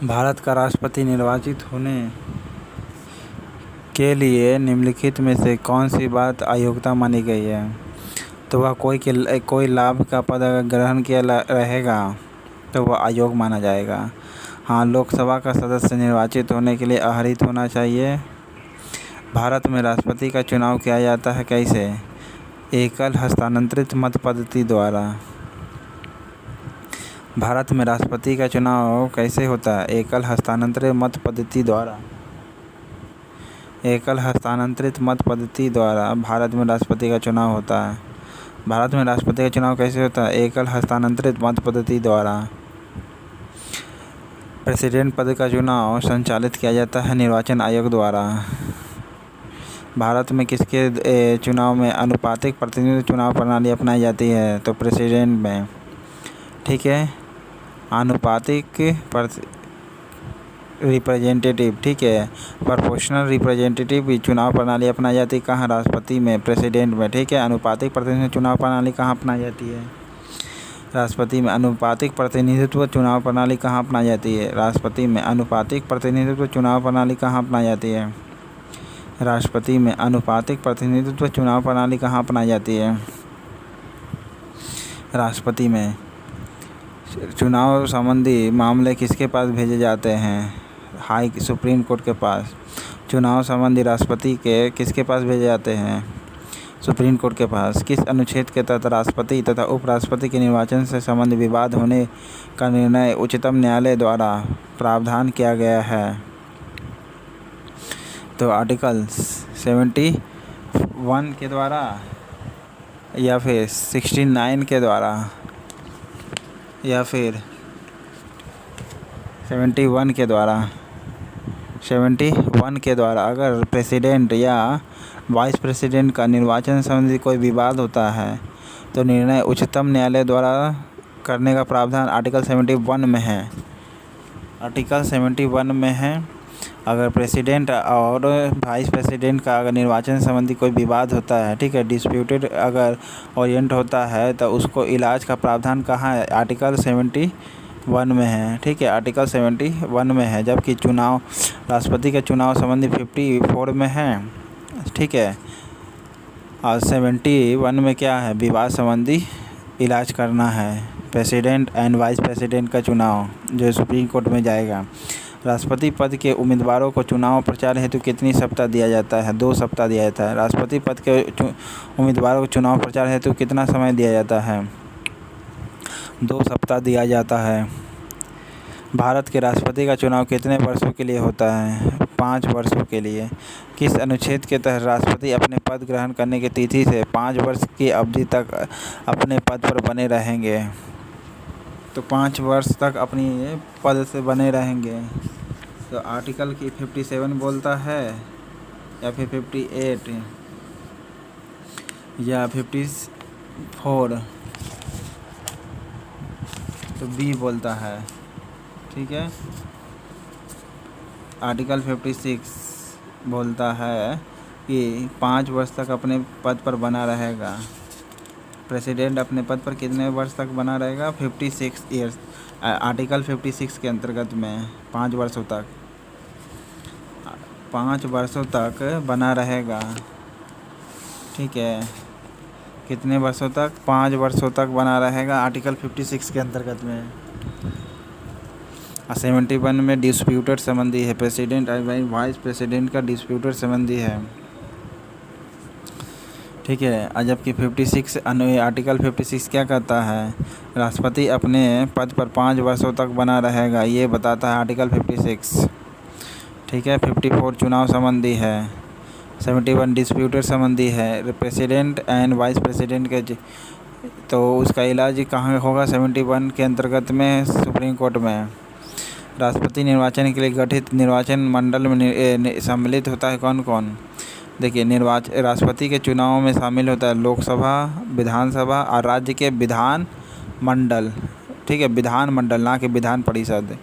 भारत का राष्ट्रपति निर्वाचित होने के लिए निम्नलिखित में से कौन सी बात अयोग्यता मानी गई है? तो वह कोई लाभ का पद अगर ग्रहण किया रहेगा तो वह अयोग्य माना जाएगा। हाँ, लोकसभा का सदस्य निर्वाचित होने के लिए अहरित होना चाहिए। भारत में राष्ट्रपति का चुनाव किया जाता है कैसे? एकल हस्तांतरित मत पद्धति द्वारा। भारत में राष्ट्रपति का चुनाव कैसे होता है? एकल हस्तांतरित मत पद्धति द्वारा। एकल हस्तांतरित मत पद्धति द्वारा भारत में राष्ट्रपति का चुनाव होता है। भारत में राष्ट्रपति का चुनाव कैसे होता है? एकल हस्तांतरित मत पद्धति द्वारा। प्रेसिडेंट पद का चुनाव संचालित किया जाता है निर्वाचन आयोग द्वारा। भारत में किसके चुनाव में आनुपातिक प्रतिनिधित्व चुनाव प्रणाली अपनाई जाती है? तो प्रेसिडेंट में। ठीक है, आनुपातिक रिप्रेजेंटेटिव, ठीक है, प्रोपोर्शनल रिप्रेजेंटेटिव चुनाव प्रणाली अपनाई जाती है कहाँ? राष्ट्रपति में, प्रेसिडेंट में। ठीक है, आनुपातिक प्रतिनिधित्व चुनाव प्रणाली कहाँ अपनाई जाती है? राष्ट्रपति में। अनुपातिक प्रतिनिधित्व चुनाव प्रणाली कहाँ अपनाई जाती है? राष्ट्रपति में। अनुपातिक प्रतिनिधित्व चुनाव प्रणाली कहाँ अपनाई जाती है? राष्ट्रपति में। अनुपातिक प्रतिनिधित्व चुनाव प्रणाली कहाँ अपनाई जाती है? राष्ट्रपति में। चुनाव संबंधी मामले किसके पास भेजे जाते हैं? सुप्रीम कोर्ट के पास। चुनाव संबंधी राष्ट्रपति के किसके पास भेजे जाते हैं? सुप्रीम कोर्ट के पास। किस अनुच्छेद के तहत राष्ट्रपति तथा उपराष्ट्रपति के निर्वाचन से संबंधित विवाद होने का निर्णय उच्चतम न्यायालय द्वारा प्रावधान किया गया है? तो आर्टिकल 71 के द्वारा या फिर 69 के द्वारा या फिर 71 के द्वारा। 71 के द्वारा अगर प्रेसिडेंट या वाइस प्रेसिडेंट का निर्वाचन संबंधी कोई विवाद होता है तो निर्णय उच्चतम न्यायालय द्वारा करने का प्रावधान आर्टिकल 71 में है। आर्टिकल 71 में है। अगर प्रेसिडेंट और वाइस प्रेसिडेंट का अगर निर्वाचन संबंधी कोई विवाद होता है, ठीक है, डिस्प्यूटेड अगर ओरिएंट होता है तो उसको इलाज का प्रावधान कहाँ है? आर्टिकल 71 में है। ठीक है, आर्टिकल 71 में है। जबकि चुनाव राष्ट्रपति के चुनाव संबंधी 54 में है। ठीक है, और 71 में क्या है? विवाद संबंधी इलाज करना है। प्रेसिडेंट एंड वाइस प्रेसिडेंट का चुनाव जो सुप्रीम कोर्ट में जाएगा। राष्ट्रपति पद के उम्मीदवारों को चुनाव प्रचार हेतु कितनी सप्ताह दिया जाता है? 2 सप्ताह दिया जाता है। राष्ट्रपति पद के उम्मीदवारों को चुनाव प्रचार हेतु कितना समय दिया जाता है? 2 सप्ताह दिया जाता है। भारत के राष्ट्रपति का चुनाव कितने वर्षों के लिए होता है? 5 वर्षों के लिए। किस अनुच्छेद के तहत राष्ट्रपति अपने पद ग्रहण करने की तिथि से 5 वर्ष की अवधि तक अपने पद पर बने रहेंगे? तो 5 वर्ष तक अपनी पद से बने रहेंगे। तो आर्टिकल की 57 बोलता है या फिर 58 या 54, तो बी बोलता है। ठीक है, आर्टिकल 56 बोलता है कि 5 वर्ष तक अपने पद पर बना रहेगा। प्रेसिडेंट अपने पद पर कितने वर्ष तक बना रहेगा? 56 ईयर्स। आर्टिकल 56 के अंतर्गत में 5 वर्षों तक 5 वर्षों तक बना रहेगा। ठीक है, कितने वर्षों तक? 5 वर्षों तक बना रहेगा आर्टिकल 56 के अंतर्गत में। 71 में डिस्प्यूटेड संबंधी है। प्रेसिडेंट और वाइस प्रेसिडेंट का डिस्प्यूटेड संबंधी है। ठीक है, जबकि 56 आर्टिकल 56 क्या कहता है? राष्ट्रपति अपने पद पर 5 वर्षों तक बना रहेगा, ये बताता है आर्टिकल 56। ठीक है, 54 चुनाव संबंधी है। 71 डिस्प्यूटेड संबंधी है। प्रेसिडेंट एंड वाइस प्रेसिडेंट के तो उसका इलाज कहाँ होगा? 71 के अंतर्गत में सुप्रीम कोर्ट में। राष्ट्रपति निर्वाचन के लिए गठित निर्वाचन मंडल में सम्मिलित होता है कौन कौन? देखिए, राष्ट्रपति के चुनाव में शामिल होता है लोकसभा, विधानसभा और राज्य के विधान मंडल। ठीक है, विधान मंडल, ना कि विधान परिषद।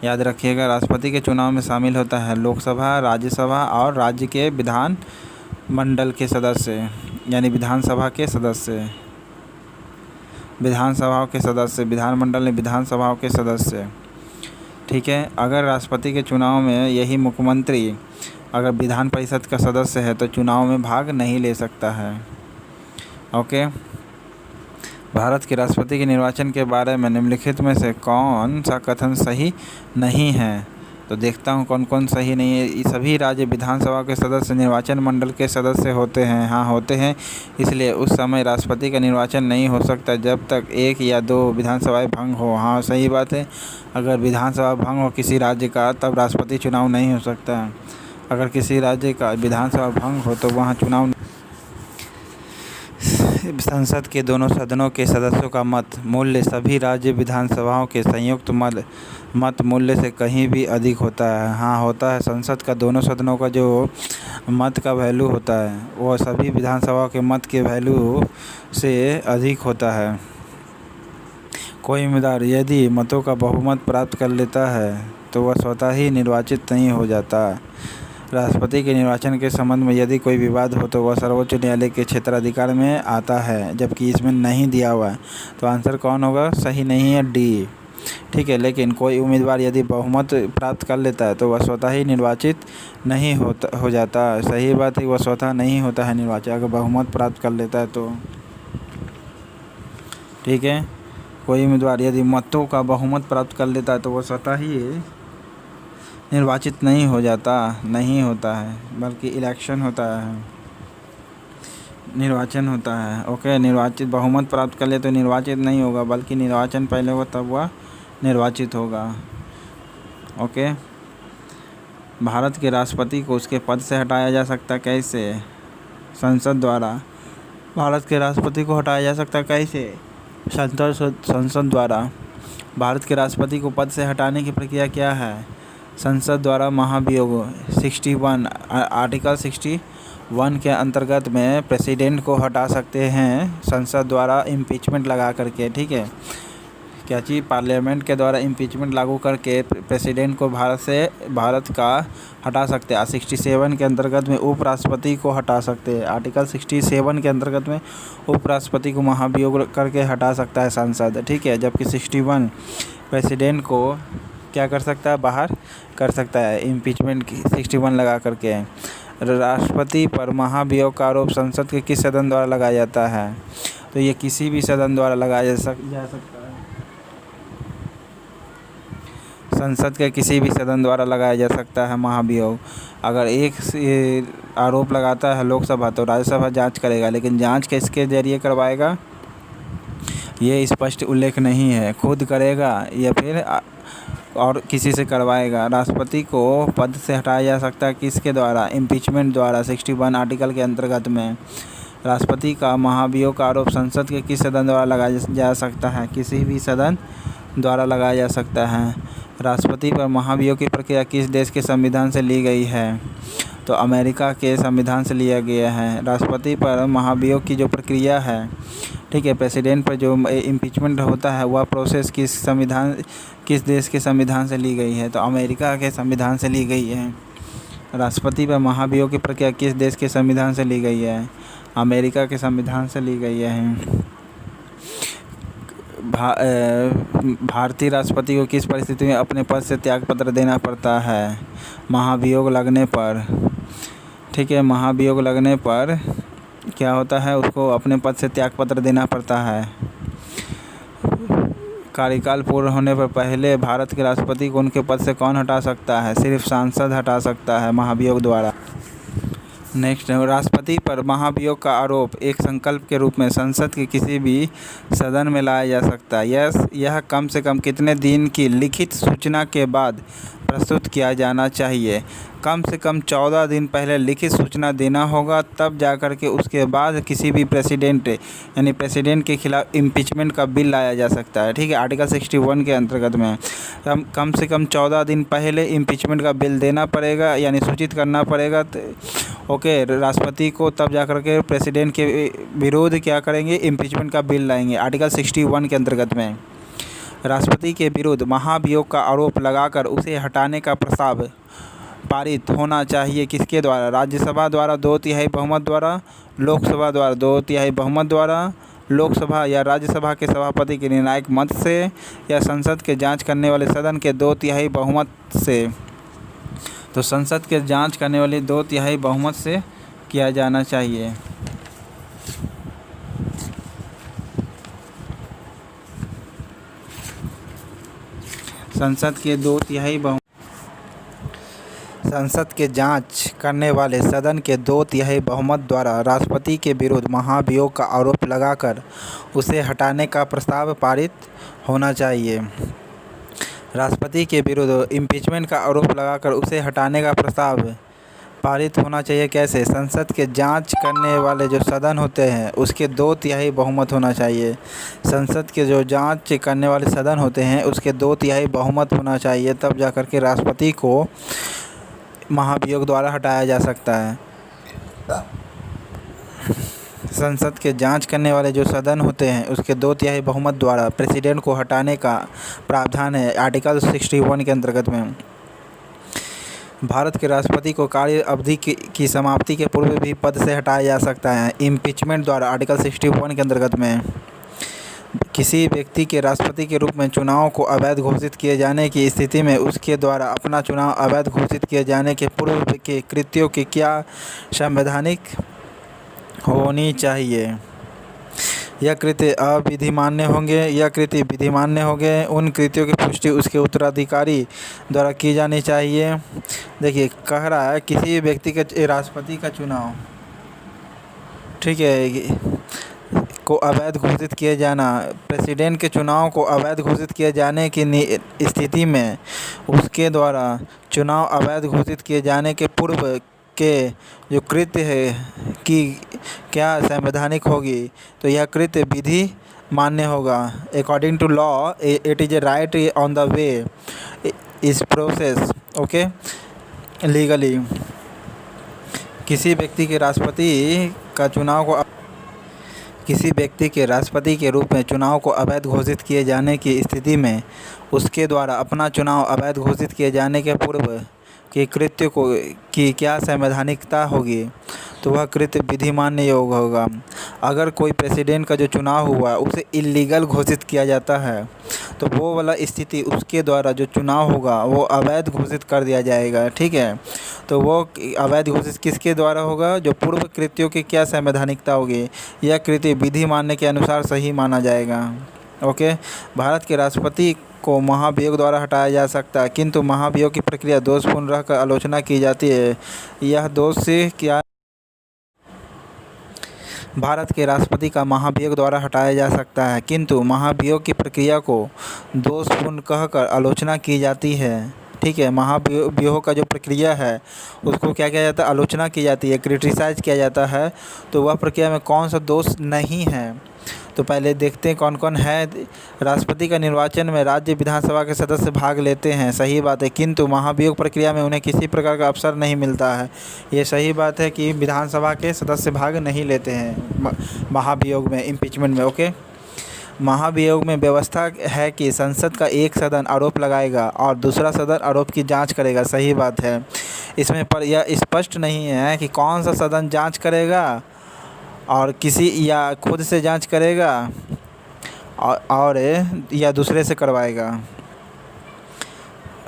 याद रखिएगा, राष्ट्रपति के चुनाव में शामिल होता है लोकसभा, राज्यसभा और राज्य के विधान मंडल के सदस्य, यानी विधानसभा के सदस्य। विधानसभाओं के सदस्य, विधानमंडल में विधानसभाओं के सदस्य। ठीक है। अगर राष्ट्रपति के चुनाव में यही मुख्यमंत्री अगर विधान परिषद का सदस्य है तो चुनाव में भाग नहीं ले सकता है। ओके। भारत के राष्ट्रपति के निर्वाचन के बारे में निम्नलिखित में से कौन सा कथन सही नहीं है? तो देखता हूँ कौन कौन सही नहीं है। सभी राज्य विधानसभा के सदस्य निर्वाचन मंडल के सदस्य होते हैं। हाँ, होते हैं। इसलिए उस समय राष्ट्रपति का निर्वाचन नहीं हो सकता जब तक 1 या 2 विधानसभाएं भंग हो। हाँ, सही बात है। अगर विधानसभा भंग हो किसी राज्य का तब राष्ट्रपति चुनाव नहीं हो सकता है। अगर किसी राज्य का विधानसभा भंग हो तो वहाँ चुनाव। संसद के दोनों सदनों के सदस्यों का मत मूल्य सभी राज्य विधानसभाओं के संयुक्त मत मूल्य से कहीं भी अधिक होता है। हाँ, होता है। संसद का दोनों सदनों का जो मत का वैल्यू होता है वो सभी विधानसभाओं के मत के वैल्यू से अधिक होता है। कोई उम्मीदवार यदि मतों का बहुमत प्राप्त कर लेता है तो वह स्वतः ही निर्वाचित नहीं हो जाता। राष्ट्रपति के निर्वाचन के संबंध में यदि कोई विवाद हो तो वह सर्वोच्च न्यायालय के क्षेत्राधिकार में आता है, जबकि इसमें नहीं दिया हुआ है। तो आंसर कौन होगा? सही नहीं है, डी। ठीक है। लेकिन कोई उम्मीदवार यदि बहुमत प्राप्त कर लेता है तो वह स्वतः ही निर्वाचित नहीं हो जाता। सही बात है, वह स्वतः नहीं होता है निर्वाचित अगर बहुमत प्राप्त कर लेता है तो। ठीक है। कोई उम्मीदवार यदि मतों का बहुमत प्राप्त कर लेता है तो वह स्वतः ही निर्वाचित नहीं हो जाता, नहीं होता है, बल्कि इलेक्शन होता है, निर्वाचन होता है। ओके। निर्वाचित बहुमत प्राप्त कर ले तो निर्वाचित नहीं होगा, बल्कि निर्वाचन पहले होगा तब वह निर्वाचित होगा। ओके। भारत के राष्ट्रपति को उसके पद से हटाया जा सकता है कैसे? संसद द्वारा। भारत के राष्ट्रपति को हटाया जा सकता है कैसे? संसद द्वारा। भारत के राष्ट्रपति को पद से हटाने की प्रक्रिया क्या है? संसद द्वारा महाभियोग 61 आर्टिकल 61 के अंतर्गत में प्रेसिडेंट को हटा सकते हैं संसद द्वारा इम्पीचमेंट लगा करके। ठीक है। क्या चीज़? पार्लियामेंट के द्वारा इम्पीचमेंट लागू करके प्रेसिडेंट को भारत का हटा सकते हैं। 67 के अंतर्गत में उपराष्ट्रपति को हटा सकते हैं। आर्टिकल 67 के अंतर्गत में उपराष्ट्रपति को महाभियोग करके हटा सकता है संसद। ठीक है। जबकि 61 प्रेसिडेंट को क्या कर सकता है? बाहर कर सकता है इम्पीचमेंट की 61 लगा करके। राष्ट्रपति पर महाभियोग का आरोप संसद के किस सदन द्वारा लगाया जाता है? तो ये किसी भी सदन द्वारा लगाया जा सकता है। संसद के किसी भी सदन द्वारा लगाया जा सकता है महाभियोग। अगर एक आरोप लगाता है लोकसभा तो राज्यसभा जांच करेगा, लेकिन जांच किसके जरिए करवाएगा ये स्पष्ट उल्लेख नहीं है। खुद करेगा या फिर और किसी से करवाएगा। राष्ट्रपति को पद से हटाया जा सकता है किसके द्वारा? इम्पीचमेंट द्वारा। 61 आर्टिकल के अंतर्गत में राष्ट्रपति का महाभियोग का आरोप संसद के किस सदन द्वारा लगाया जा सकता है? किसी भी सदन द्वारा लगाया जा सकता है। राष्ट्रपति पर महाभियोग की प्रक्रिया किस देश के संविधान से ली गई है? तो अमेरिका के संविधान से लिया गया है। राष्ट्रपति पर महाभियोग की जो प्रक्रिया है, ठीक है, प्रेसिडेंट पर जो इम्पीचमेंट होता है वह प्रोसेस किस देश के संविधान से ली गई है? तो अमेरिका के संविधान से ली गई है। राष्ट्रपति पर महाभियोग की प्रक्रिया किस देश के संविधान से ली गई है? अमेरिका के संविधान से ली गई है। भारतीय राष्ट्रपति को किस परिस्थिति में अपने पद से त्यागपत्र देना पड़ता है? महाभियोग लगने पर। ठीक है। महाभियोग लगने पर क्या होता है? उसको अपने पद से त्यागपत्र देना पड़ता है। कार्यकाल पूर्ण होने पर पहले भारत के राष्ट्रपति को उनके पद से कौन हटा सकता है? सिर्फ सांसद हटा सकता है महाभियोग द्वारा। नेक्स्ट, राष्ट्रपति पर महाभियोग का आरोप एक संकल्प के रूप में संसद के किसी भी सदन में लाया जा सकता है। यह कम से कम कितने दिन की लिखित सूचना के बाद प्रस्तुत किया जाना चाहिए? कम से कम 14 दिन पहले लिखित सूचना देना होगा, तब जाकर के उसके बाद किसी भी प्रेसिडेंट यानी प्रेसिडेंट के खिलाफ इम्पीचमेंट का बिल लाया जा सकता है। ठीक है। आर्टिकल 61 के अंतर्गत में कम से कम 14 दिन पहले इम्पीचमेंट का बिल देना पड़ेगा, यानी सूचित करना पड़ेगा। ओके। राष्ट्रपति को तब जाकर के प्रेसिडेंट के विरोध क्या करेंगे? इम्पीचमेंट का बिल लाएंगे। आर्टिकल 61 के अंतर्गत में राष्ट्रपति के विरुद्ध महाभियोग का आरोप लगाकर उसे हटाने का प्रस्ताव पारित होना चाहिए किसके द्वारा? राज्यसभा द्वारा 2/3 बहुमत द्वारा, लोकसभा द्वारा 2/3 बहुमत द्वारा, लोकसभा या राज्यसभा के सभापति के निर्णायक मत से या संसद के जांच करने वाले सदन के 2/3 बहुमत से। तो संसद के जांच करने वाले 2/3 बहुमत से किया जाना चाहिए। संसद के जांच करने वाले सदन के 2/3 बहुमत द्वारा राष्ट्रपति के विरुद्ध महाभियोग का आरोप लगाकर उसे हटाने का प्रस्ताव पारित होना चाहिए। राष्ट्रपति के विरुद्ध इम्पीचमेंट का आरोप लगाकर उसे हटाने का प्रस्ताव पारित होना चाहिए। कैसे? संसद के जांच करने वाले जो सदन होते हैं उसके 2/3 बहुमत होना चाहिए। संसद के जो जांच करने वाले सदन होते हैं उसके 2/3 बहुमत होना चाहिए, तब जाकर के राष्ट्रपति को महाभियोग द्वारा हटाया जा सकता है। संसद के जांच करने वाले जो सदन होते हैं उसके 2/3 बहुमत द्वारा प्रेसिडेंट को हटाने का प्रावधान है आर्टिकल 61 के अंतर्गत में। भारत के राष्ट्रपति को कार्य अवधि की समाप्ति के पूर्व भी पद से हटाया जा सकता है इम्पीचमेंट द्वारा आर्टिकल 61 के अंतर्गत में। किसी व्यक्ति के राष्ट्रपति के रूप में चुनाव को अवैध घोषित किए जाने की स्थिति में उसके द्वारा अपना चुनाव अवैध घोषित किए जाने के पूर्व के कृत्यों की क्या संवैधानिक होनी चाहिए? यह कृत्य अविधिमान्य होंगे या कृत्य विधिमान्य होंगे, उन कृत्यों की पुष्टि उसके उत्तराधिकारी द्वारा की जानी चाहिए। देखिए, कह रहा है किसी व्यक्ति के राष्ट्रपति का चुनाव, ठीक है, को अवैध घोषित किए जाना, प्रेसिडेंट के चुनाव को अवैध घोषित किए जाने की स्थिति में उसके द्वारा चुनाव अवैध घोषित किए जाने के पूर्व के जो कृत्य है कि क्या संवैधानिक होगी, तो यह कृत्य विधि मान्य होगा। According to law it is a right on the way इस प्रोसेस, ओके, लीगली। किसी व्यक्ति के राष्ट्रपति के रूप में चुनाव को अवैध घोषित किए जाने की स्थिति में उसके द्वारा अपना चुनाव अवैध घोषित किए जाने के पूर्व के कृत्य की क्या संवैधानिकता होगी, तो वह कृत्य विधिमान्य योग होगा। अगर कोई प्रेसिडेंट का जो चुनाव हुआ उसे इलीगल घोषित किया जाता है तो वो वाला स्थिति उसके द्वारा जो चुनाव होगा वो अवैध घोषित कर दिया जाएगा, ठीक है। तो वो अवैध घोषित किसके द्वारा होगा? जो पूर्व कृत्यों की क्या संवैधानिकता होगी, यह कृत्य विधि मानने के अनुसार सही माना जाएगा, ओके। भारत के राष्ट्रपति को महाभियोग द्वारा हटाया जा सकता है, किंतु महाभियोग की प्रक्रिया दोषपूर्ण रहकर आलोचना की जाती है। यह दोष से क्या? भारत के राष्ट्रपति का महाभियोग द्वारा हटाया जा सकता है, किंतु महाभियोग की प्रक्रिया को दोषपूर्ण कहकर आलोचना की जाती है, ठीक है। महाभियोग का जो प्रक्रिया है उसको क्या किया जाता है? आलोचना की जाती है, क्रिटिसाइज किया जाता है। तो वह प्रक्रिया में कौन सा दोष नहीं है, तो पहले देखते हैं कौन कौन है। राष्ट्रपति का निर्वाचन में राज्य विधानसभा के सदस्य भाग लेते हैं, सही बात है, किंतु महाभियोग प्रक्रिया में उन्हें किसी प्रकार का अवसर नहीं मिलता है। ये सही बात है कि विधानसभा के सदस्य भाग नहीं लेते हैं महाभियोग में, इम्पीचमेंट में, ओके। महाभियोग में व्यवस्था है कि संसद का एक सदन आरोप लगाएगा और दूसरा सदन आरोप की जांच करेगा, सही बात है। इसमें पर यह स्पष्ट नहीं है कि कौन सा सदन जांच करेगा और किसी या खुद से जांच करेगा और या दूसरे से करवाएगा।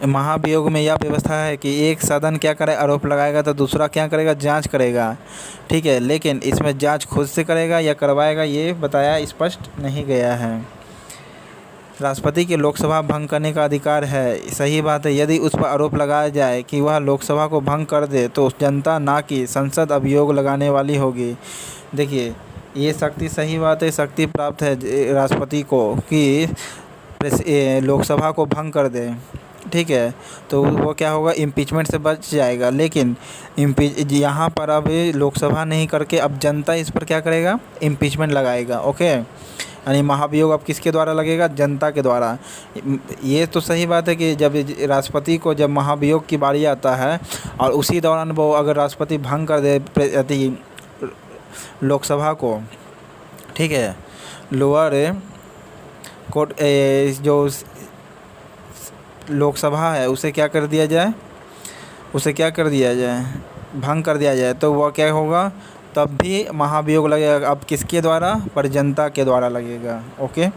महाभियोग में यह व्यवस्था है कि एक सदन क्या करे? आरोप लगाएगा, तो दूसरा क्या करेगा? जांच करेगा, ठीक है। लेकिन इसमें जांच खुद से करेगा या करवाएगा, ये बताया स्पष्ट नहीं गया है। राष्ट्रपति के लोकसभा भंग करने का अधिकार है, सही बात है। यदि उस पर आरोप लगाया जाए कि वह लोकसभा को भंग कर दे तो जनता ना कि संसद अभियोग लगाने वाली होगी। देखिए, ये शक्ति, सही बात है, शक्ति प्राप्त है राष्ट्रपति को कि लोकसभा को भंग कर दे, ठीक है। तो वो क्या होगा? इम्पीचमेंट से बच जाएगा। लेकिन यहाँ पर अब लोकसभा नहीं करके अब जनता इस पर क्या करेगा? इम्पीचमेंट लगाएगा, ओके। यानी महाभियोग अब किसके द्वारा लगेगा? जनता के द्वारा। ये तो सही बात है कि जब राष्ट्रपति को जब महाभियोग की बारी आता है और उसी दौरान वो अगर राष्ट्रपति भंग कर दे लोकसभा को, ठीक है, लोअर कोर्ट जो लोकसभा है उसे क्या कर दिया जाए? भंग कर दिया जाए, तो वह क्या होगा? तब भी महाभियोग लगेगा। अब किसके द्वारा? पर जनता के द्वारा लगेगा। Okay,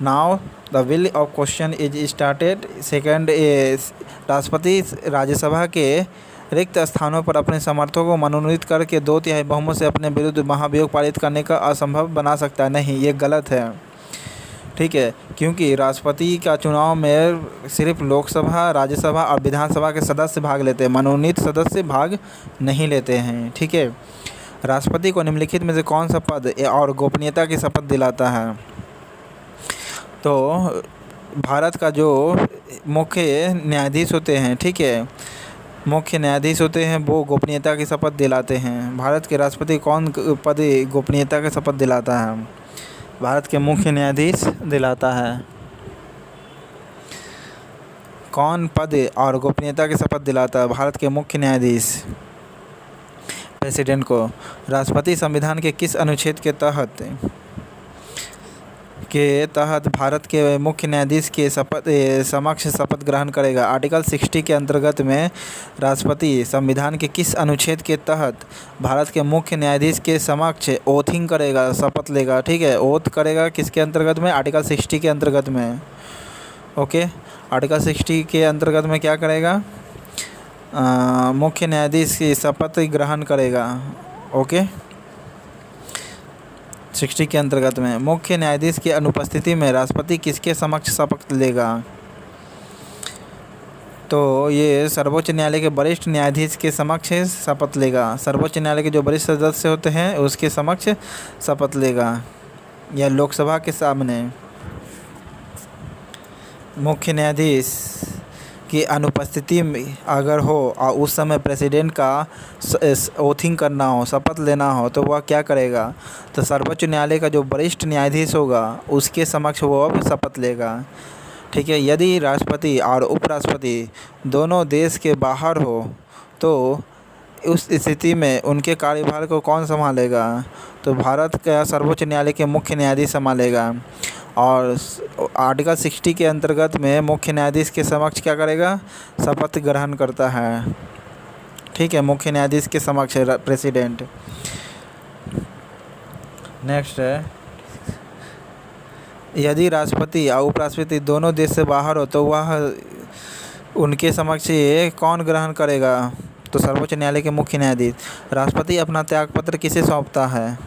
now the will of question is started. Second, राष्ट्रपति राज्यसभा के रिक्त स्थानों पर अपने समर्थकों को मनोनीत करके 2/3 बहुमत से अपने विरुद्ध महाभियोग पारित करने का असंभव बना सकता है। नहीं, ये गलत है। ठीक है, क्योंकि राष्ट्रपति का चुनाव में सिर्फ लोकसभा, राज्यसभा और विधानसभा के सदस्य भाग लेते हैं, मनोनीत सदस्य भाग नहीं लेते हैं। ठीक है, राष्ट्रपति को निम्नलिखित में से कौन सा पद और गोपनीयता की शपथ दिलाता है? तो भारत का जो मुख्य न्यायाधीश होते हैं, ठीक है, मुख्य न्यायाधीश होते हैं, वो गोपनीयता की शपथ दिलाते हैं। भारत के राष्ट्रपति कौन पद गोपनीयता की शपथ दिलाता है? भारत के मुख्य न्यायाधीश दिलाता है। कौन पद और गोपनीयता की शपथ दिलाता है? भारत के मुख्य न्यायाधीश, प्रेसिडेंट को। राष्ट्रपति संविधान के किस अनुच्छेद के तहत भारत के मुख्य न्यायाधीश के समक्ष शपथ ग्रहण करेगा? आर्टिकल 60 के अंतर्गत में राष्ट्रपति संविधान के किस अनुच्छेद के तहत भारत के मुख्य न्यायाधीश के समक्ष ओथिंग करेगा, शपथ लेगा? ठीक है, ओथ करेगा किसके अंतर्गत में? आर्टिकल 60 के अंतर्गत में। ओके, आर्टिकल 60 के अंतर्गत में क्या करेगा? मुख्य न्यायाधीश की शपथ ग्रहण करेगा। ओके, 60 के अंतर्गत में मुख्य न्यायाधीश की अनुपस्थिति में राष्ट्रपति किसके समक्ष शपथ लेगा? तो ये सर्वोच्च न्यायालय के वरिष्ठ न्यायाधीश के समक्ष शपथ लेगा। सर्वोच्च न्यायालय के जो वरिष्ठ सदस्य होते हैं उसके समक्ष शपथ लेगा, या लोकसभा के सामने। मुख्य न्यायाधीश की अनुपस्थिति में अगर हो और उस समय प्रेसिडेंट का ओथिंग करना हो, शपथ लेना हो, तो वह क्या करेगा? तो सर्वोच्च न्यायालय का जो वरिष्ठ न्यायाधीश होगा उसके समक्ष वो अब शपथ लेगा। ठीक है, यदि राष्ट्रपति और उपराष्ट्रपति दोनों देश के बाहर हो तो उस स्थिति में उनके कार्यभार को कौन संभालेगा? तो भारत का सर्वोच्च न्यायालय के मुख्य न्यायाधीश संभालेगा। और आर्टिकल 60 के अंतर्गत में मुख्य न्यायाधीश के समक्ष क्या करेगा? शपथ ग्रहण करता है। ठीक है, मुख्य न्यायाधीश के समक्ष प्रेसिडेंट। नेक्स्ट है, यदि राष्ट्रपति और उपराष्ट्रपति दोनों देश से बाहर हो तो वह उनके समक्ष कौन ग्रहण करेगा? तो सर्वोच्च न्यायालय के मुख्य न्यायाधीश। राष्ट्रपति अपना त्यागपत्र किसे सौंपता है?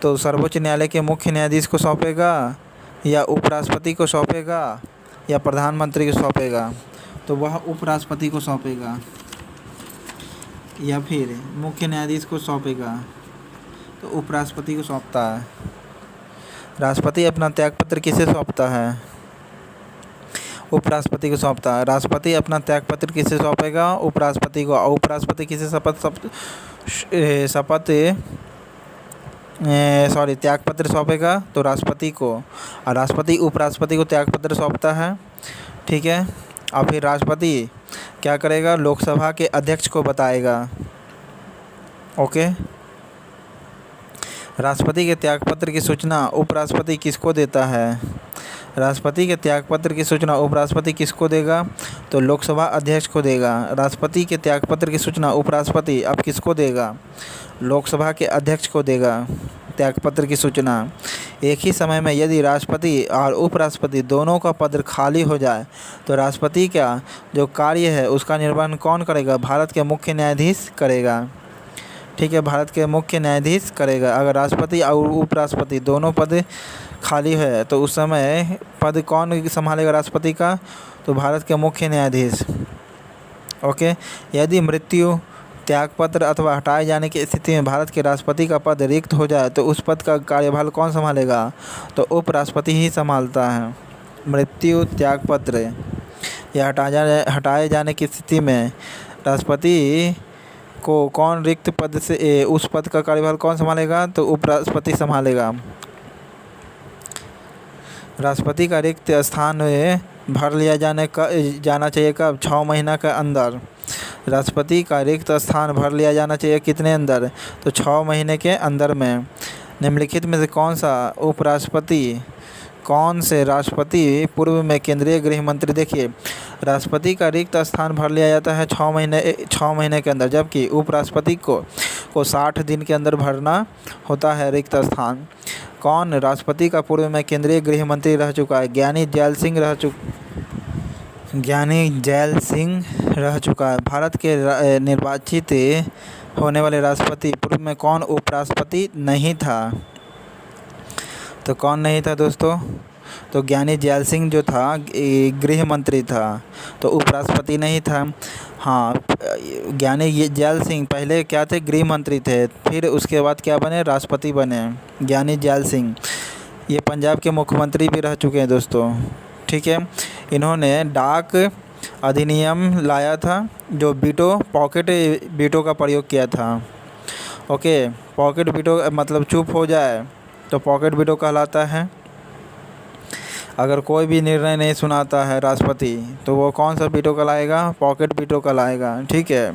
तो सर्वोच्च न्यायालय के मुख्य न्यायाधीश को सौंपेगा, या उपराष्ट्रपति को सौंपेगा, या प्रधानमंत्री को सौंपेगा? तो वह उपराष्ट्रपति को सौंपेगा या फिर मुख्य न्यायाधीश को सौंपेगा? तो उपराष्ट्रपति को सौंपता है। राष्ट्रपति अपना त्यागपत्र किसे सौंपता है? उपराष्ट्रपति को सौंपता है। राष्ट्रपति अपना त्यागपत्र किसे सौंपेगा? उपराष्ट्रपति को। उपराष्ट्रपति किसे त्यागपत्र सौंपेगा? तो राष्ट्रपति को। और राष्ट्रपति उपराष्ट्रपति को त्यागपत्र सौंपता है। ठीक है, और फिर राष्ट्रपति क्या करेगा? लोकसभा के अध्यक्ष को बताएगा। ओके, राष्ट्रपति के त्यागपत्र की सूचना उपराष्ट्रपति किसको देता है? राष्ट्रपति के त्यागपत्र की सूचना उपराष्ट्रपति किसको देगा? तो लोकसभा अध्यक्ष को देगा। राष्ट्रपति के त्यागपत्र की सूचना उपराष्ट्रपति अब किसको देगा? लोकसभा के अध्यक्ष को देगा त्यागपत्र की सूचना। एक ही समय में यदि राष्ट्रपति और उपराष्ट्रपति दोनों का पद खाली हो जाए तो राष्ट्रपति का जो कार्य है उसका निर्वहन कौन करेगा? भारत के मुख्य न्यायाधीश करेगा। ठीक है, भारत के मुख्य न्यायाधीश करेगा। अगर राष्ट्रपति और उपराष्ट्रपति दोनों पद खाली है तो उस समय पद कौन संभालेगा राष्ट्रपति का? तो भारत के मुख्य न्यायाधीश। ओके, यदि मृत्यु, त्यागपत्र अथवा हटाए जाने की स्थिति में भारत के राष्ट्रपति का पद रिक्त हो जाए तो उस पद का कार्यभार कौन संभालेगा? तो उपराष्ट्रपति ही संभालता है। मृत्यु, त्यागपत्र या हटाए जाने की स्थिति में राष्ट्रपति को कौन रिक्त पद से उस पद का कार्यभार कौन संभालेगा? तो उपराष्ट्रपति संभालेगा। राष्ट्रपति का रिक्त स्थान भर लिया जाना चाहिए कब? 6 महीना के अंदर। राष्ट्रपति का रिक्त स्थान भर लिया जाना चाहिए कितने अंदर? तो 6 महीने के अंदर में। निम्नलिखित में से कौन से राष्ट्रपति पूर्व में केंद्रीय गृह मंत्री? देखिए, राष्ट्रपति का रिक्त स्थान भर लिया जाता है 6 महीने के अंदर, जबकि उपराष्ट्रपति को को 60 दिन के अंदर भरना होता है रिक्त स्थान। कौन राष्ट्रपति का पूर्व में केंद्रीय गृह मंत्री रह चुका है? ज्ञानी जैल सिंह रह चुका है। भारत के निर्वाचित होने वाले राष्ट्रपति पूर्व में कौन उपराष्ट्रपति नहीं था? तो कौन नहीं था दोस्तों? तो ज्ञानी जैल सिंह जो था गृह मंत्री था, तो उपराष्ट्रपति नहीं था। हाँ, ज्ञानी जैल सिंह पहले क्या थे? गृह मंत्री थे, फिर उसके बाद क्या बने? राष्ट्रपति बने ज्ञानी जैल सिंह। ये पंजाब के मुख्यमंत्री भी रह चुके हैं दोस्तों, ठीक है। इन्होंने डाक अधिनियम लाया था, जो पॉकेट वीटो का प्रयोग किया था। ओके, पॉकेट वीटो मतलब चुप हो जाए तो पॉकेट वीटो कहलाता है। अगर कोई भी निर्णय नहीं सुनाता है राष्ट्रपति, तो वो कौन सा वीटो कहलाएगा? पॉकेट वीटो कहलाएगा, ठीक है।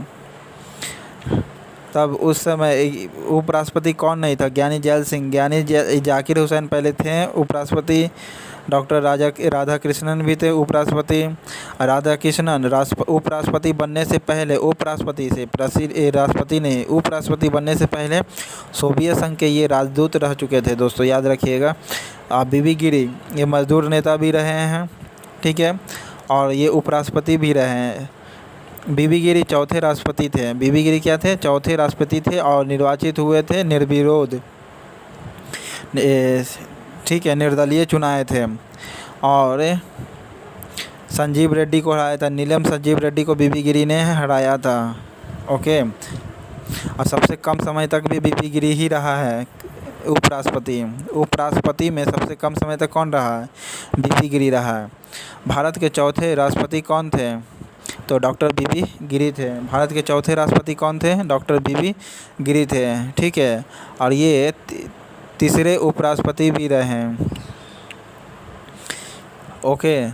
तब उस समय उपराष्ट्रपति कौन नहीं था? ज्ञानी जैल सिंह। जाकिर हुसैन पहले थे उपराष्ट्रपति। डॉक्टर राधाकृष्णन भी थे उपराष्ट्रपति। राधाकृष्णन उपराष्ट्रपति बनने से पहले उपराष्ट्रपति बनने से पहले सोवियत संघ के ये राजदूत रह चुके थे दोस्तों, याद रखिएगा। बीबी गिरी ये मजदूर नेता भी रहे हैं, ठीक है, और ये उपराष्ट्रपति भी रहे हैं। बीबी गिरी चौथे राष्ट्रपति थे। बीबी गिरी क्या थे? चौथे राष्ट्रपति थे और निर्वाचित हुए थे निर्विरोध, ठीक है, निर्दलीय चुनाए थे। और संजीव रेड्डी को हराया था। नीलम संजीव रेड्डी को बीबी गिरी ने हराया था। ओके, और सबसे कम समय तक भी बीबी गिरी ही रहा है उपराष्ट्रपति में सबसे कम समय तक कौन रहा है? बीबी गिरी रहा है। भारत के चौथे राष्ट्रपति कौन थे? तो डॉक्टर बीबी गिरी थे। भारत के चौथे राष्ट्रपति कौन थे? डॉक्टर बीबी गिरी थे, ठीक है। और ये तीसरे उपराष्ट्रपति भी रहे हैं। ओके,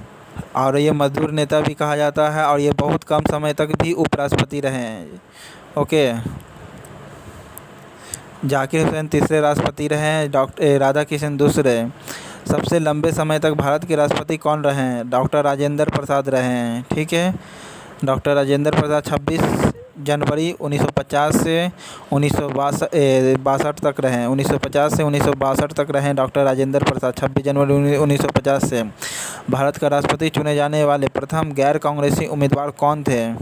और ये मजदूर नेता भी कहा जाता है, और ये बहुत कम समय तक भी उपराष्ट्रपति रहे हैं। ओके, जाकिर हुसैन तीसरे राष्ट्रपति रहे हैं, डॉक्टर राधाकृष्णन दूसरे। सबसे लंबे समय तक भारत के राष्ट्रपति कौन रहे हैं? डॉक्टर राजेंद्र प्रसाद रहे हैं, ठीक है। डॉक्टर राजेंद्र प्रसाद 26 जनवरी 1950 से 1962 तक रहे। 1950 से 1962 तक रहे डॉक्टर राजेंद्र प्रसाद। 26 जनवरी 1950 से। भारत का राष्ट्रपति चुने जाने वाले प्रथम गैर कांग्रेसी उम्मीदवार कौन थे?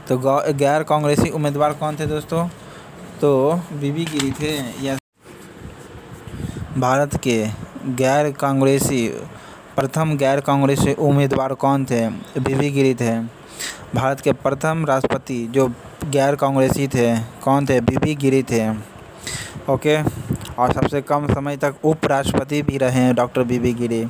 तो गैर कांग्रेसी उम्मीदवार कौन थे दोस्तों? तो बीबी गिरी थे। या भारत के प्रथम गैर कांग्रेसी उम्मीदवार कौन थे? बीबी गिरी थे। भारत के प्रथम राष्ट्रपति जो गैर कांग्रेसी थे कौन थे? बीबी गिरी थे। ओके, और सबसे कम समय तक उपराष्ट्रपति भी रहे हैं डॉक्टर बीबी गिरी।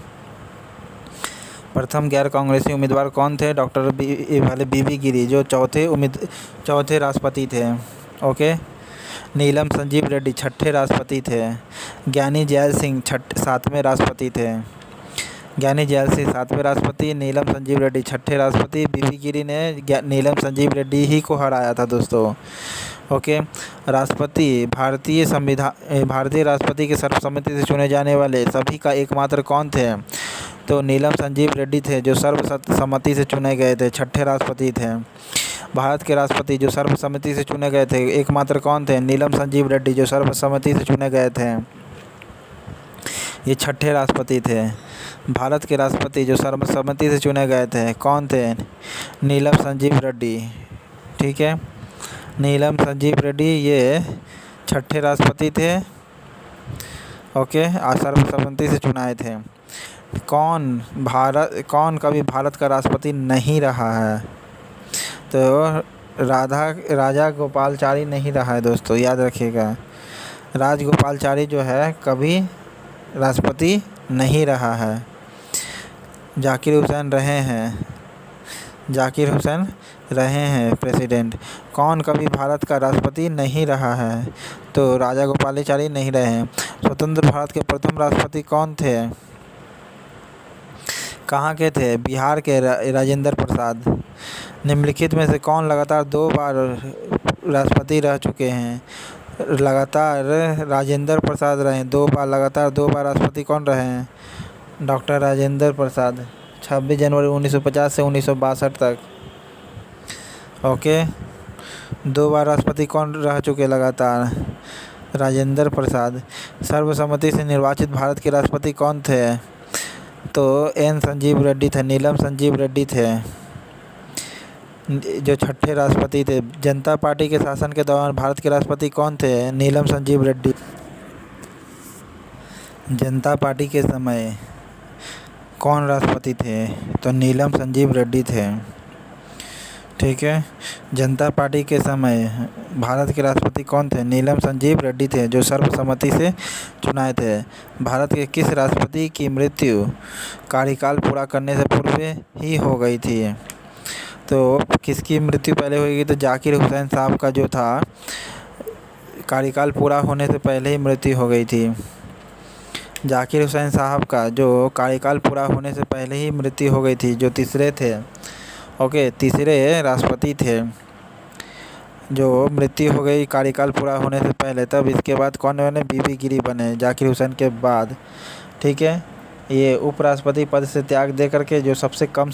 प्रथम गैर कांग्रेसी उम्मीदवार कौन थे? डॉक्टर बीबी गिरी, जो चौथे राष्ट्रपति थे। ओके, नीलम संजीव रेड्डी छठे राष्ट्रपति थे। ज्ञानी जैल सिंह सातवें राष्ट्रपति थे। ज्ञानी जैल सिंह सातवें राष्ट्रपति, नीलम संजीव रेड्डी छठे राष्ट्रपति। बीबी गिरी ने नीलम संजीव रेड्डी ही को हराया था दोस्तों। ओके, राष्ट्रपति भारतीय राष्ट्रपति के सर्वसम्मति से चुने जाने वाले सभी का एकमात्र कौन थे? तो नीलम संजीव रेड्डी थे, जो सर्वसम्मति से चुने गए थे, छठे राष्ट्रपति थे। भारत के राष्ट्रपति जो सर्वसम्मति से चुने गए थे एकमात्र कौन थे? नीलम संजीव रेड्डी, जो सर्वसम्मति से चुने गए थे। ये छठे राष्ट्रपति थे। भारत के राष्ट्रपति जो सर्वसम्मति से चुने गए थे कौन थे? नीलम संजीव रेड्डी, ठीक है। नीलम संजीव रेड्डी ये छठे राष्ट्रपति थे। ओके, और सर्वसम्मति से चुनाए थे। कौन कभी भारत का राष्ट्रपति नहीं रहा है? तो राजा गोपालाचारी नहीं रहा है दोस्तों, याद रखिएगा। राजगोपालाचारी जो है कभी राष्ट्रपति नहीं रहा है। जाकिर हुसैन रहे हैं प्रेसिडेंट। कौन कभी भारत का राष्ट्रपति नहीं रहा है? तो राजा गोपालाचारी नहीं रहे हैं। स्वतंत्र भारत के प्रथम राष्ट्रपति कौन थे? कहाँ के थे? बिहार के राजेंद्र प्रसाद। निम्नलिखित में से कौन लगातार 2 बार राष्ट्रपति रह चुके हैं? लगातार राजेंद्र प्रसाद रहे 2 बार, लगातार 2 बार राष्ट्रपति कौन रहे हैं? डॉक्टर राजेंद्र प्रसाद। 26 जनवरी 1950 से 1962 तक। ओके, 2 बार राष्ट्रपति कौन रह चुके लगातार? राजेंद्र प्रसाद। सर्वसम्मति से निर्वाचित भारत के राष्ट्रपति कौन थे? तो एन संजीव रेड्डी थे, नीलम संजीव रेड्डी थे जो 6ठे राष्ट्रपति थे। जनता पार्टी के शासन के दौरान भारत के राष्ट्रपति कौन थे? नीलम संजीव रेड्डी। जनता पार्टी के समय कौन राष्ट्रपति थे? तो नीलम संजीव रेड्डी थे। ठीक है, जनता पार्टी के समय भारत के राष्ट्रपति कौन थे? नीलम संजीव रेड्डी थे जो सर्वसम्मति से चुनाए थे। भारत के किस राष्ट्रपति की मृत्यु कार्यकाल पूरा करने से पूर्व ही हो गई थी? तो किसकी मृत्यु पहले हुई? तो जाकिर हुसैन साहब का जो था कार्यकाल पूरा होने से पहले ही मृत्यु हो गई थी। जाकिर हुसैन साहब का जो कार्यकाल पूरा होने से पहले ही मृत्यु हो गई थी, जो तीसरे थे। ओके, तीसरे राष्ट्रपति थे जो मृत्यु हो गई कार्यकाल पूरा होने से पहले। तब इसके बाद कौन बने? बीबी गिरी बने जाकिर हुसैन के बाद। ठीक है, ये उपराष्ट्रपति पद से त्याग दे करके जो सबसे कम